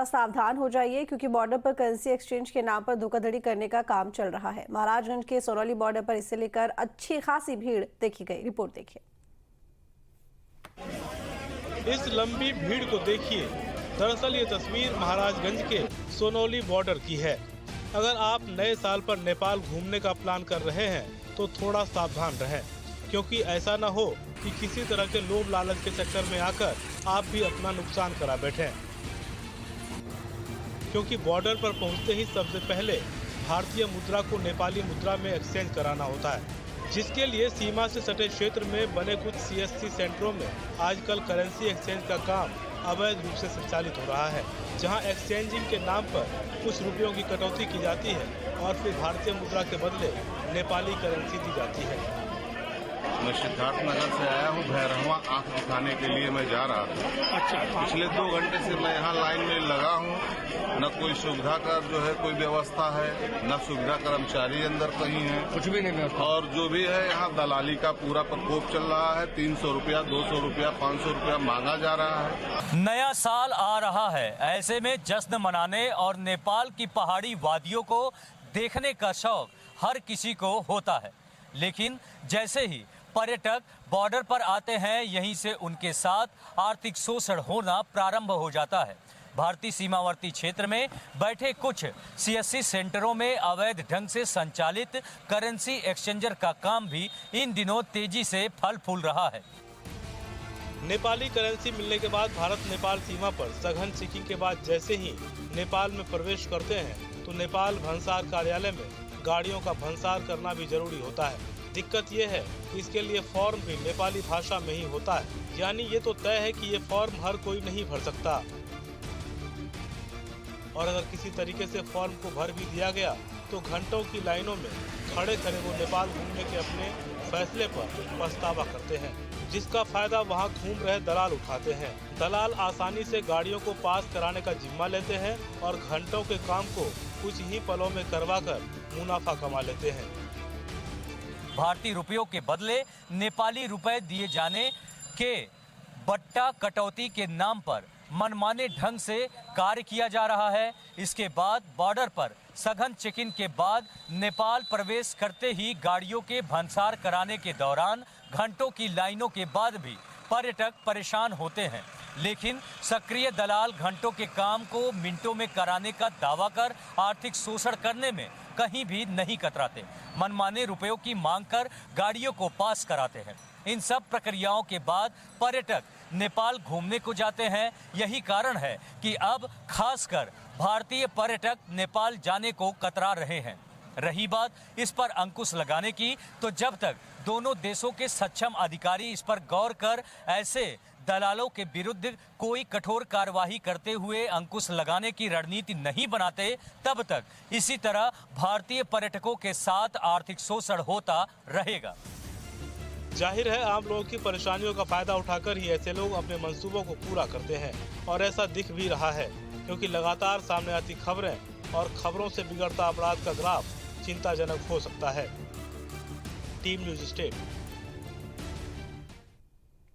सावधान हो जाइए क्योंकि बॉर्डर पर करेंसी एक्सचेंज के नाम पर धोखाधड़ी करने का काम चल रहा है। महाराजगंज के सोनौली बॉर्डर पर इसे लेकर अच्छी खासी भीड़ देखी गई। रिपोर्ट देखिए। इस लंबी भीड़ को देखिए। दरअसल ये तस्वीर महाराजगंज के सोनौली बॉर्डर की है। अगर आप नए साल पर नेपाल घूमने का प्लान कर रहे हैं तो थोड़ा सावधान रहें, क्योंकि ऐसा न हो कि किसी तरह के लोभ लालच के चक्कर में आकर आप भी अपना नुकसान करा बैठें। क्योंकि बॉर्डर पर पहुंचते ही सबसे पहले भारतीय मुद्रा को नेपाली मुद्रा में एक्सचेंज कराना होता है, जिसके लिए सीमा से सटे क्षेत्र में बने कुछ CSC सेंटरों में आजकल करेंसी एक्सचेंज का काम अवैध रूप से संचालित हो रहा है, जहां एक्सचेंजिंग के नाम पर कुछ रुपयों की कटौती की जाती है और फिर भारतीय मुद्रा के बदले नेपाली करेंसी दी जाती है। मैं सिद्धार्थ नगर से आया हूँ। भैरहवा आंख दिखाने के लिए मैं जा रहा था। अच्छा। पिछले 2 घंटे से मैं यहाँ लाइन में लगा हूँ। न कोई सुविधा का जो है कोई व्यवस्था है, न सुविधा कर्मचारी अंदर कहीं है, कुछ भी नहीं। और जो भी है यहाँ दलाली का पूरा प्रकोप चल रहा है। 300 रुपया, 200 रुपया, 500 रुपया मांगा जा रहा है। नया साल आ रहा है, ऐसे में जश्न मनाने और नेपाल की पहाड़ी वादियों को देखने का शौक हर किसी को होता है, लेकिन जैसे ही पर्यटक बॉर्डर पर आते हैं, यहीं से उनके साथ आर्थिक शोषण होना प्रारंभ हो जाता है। भारतीय सीमावर्ती क्षेत्र में बैठे कुछ CSC सेंटरों में अवैध ढंग से संचालित करेंसी एक्सचेंजर का काम भी इन दिनों तेजी से फल फूल रहा है। नेपाली करेंसी मिलने के बाद भारत नेपाल सीमा पर सघन चेकिंग के बाद जैसे ही नेपाल में प्रवेश करते हैं तो नेपाल भंसार कार्यालय में गाड़ियों का भंसार करना भी जरूरी होता है। दिक्कत ये है कि इसके लिए फॉर्म भी नेपाली भाषा में ही होता है, यानी ये तो तय है कि ये फॉर्म हर कोई नहीं भर सकता, और अगर किसी तरीके से फॉर्म को भर भी दिया गया तो घंटों की लाइनों में खड़े खड़े वो नेपाल घूमने के अपने फैसले पर पछतावा करते हैं, जिसका फायदा वहां घूम रहे दलाल उठाते हैं। दलाल आसानी से गाड़ियों को पास कराने का जिम्मा लेते हैं और घंटों के काम को कुछ ही पलों में करवाकर मुनाफा कमा लेते हैं। भारतीय रुपयों के बदले नेपाली रुपए दिए जाने के बट्टा कटौती के नाम पर मनमाने ढंग से कार्य किया जा रहा है। इसके बाद बॉर्डर पर सघन चेकिंग के बाद नेपाल प्रवेश करते ही गाड़ियों के भंसार कराने के दौरान घंटों की लाइनों के बाद भी पर्यटक परेशान होते हैं, लेकिन सक्रिय दलाल घंटों के काम को मिनटों में कराने का दावा कर आर्थिक शोषण करने में कहीं भी नहीं कतराते। मनमाने रुपयों की मांग कर गाड़ियों को पास कराते हैं। इन सब प्रक्रियाओं के बाद पर्यटक नेपाल घूमने को जाते हैं। यही कारण है कि अब खासकर भारतीय पर्यटक नेपाल जाने को कतरा रहे हैं। रही बात इस पर अंकुश लगाने की, तो जब तक दोनों देशों के सक्षम अधिकारी इस पर गौर कर ऐसे दलालों के विरुद्ध कोई कठोर कार्यवाही करते हुए अंकुश लगाने की रणनीति नहीं बनाते, तब तक इसी तरह भारतीय पर्यटकों के साथ आर्थिक शोषण होता रहेगा। जाहिर है आम लोगों की परेशानियों का फायदा उठाकर ही ऐसे लोग अपने मंसूबों को पूरा करते हैं, और ऐसा दिख भी रहा है, क्योंकि लगातार सामने आती खबरें और खबरों से बिगड़ता अपराध का ग्राफ चिंताजनक हो सकता है। Team news state.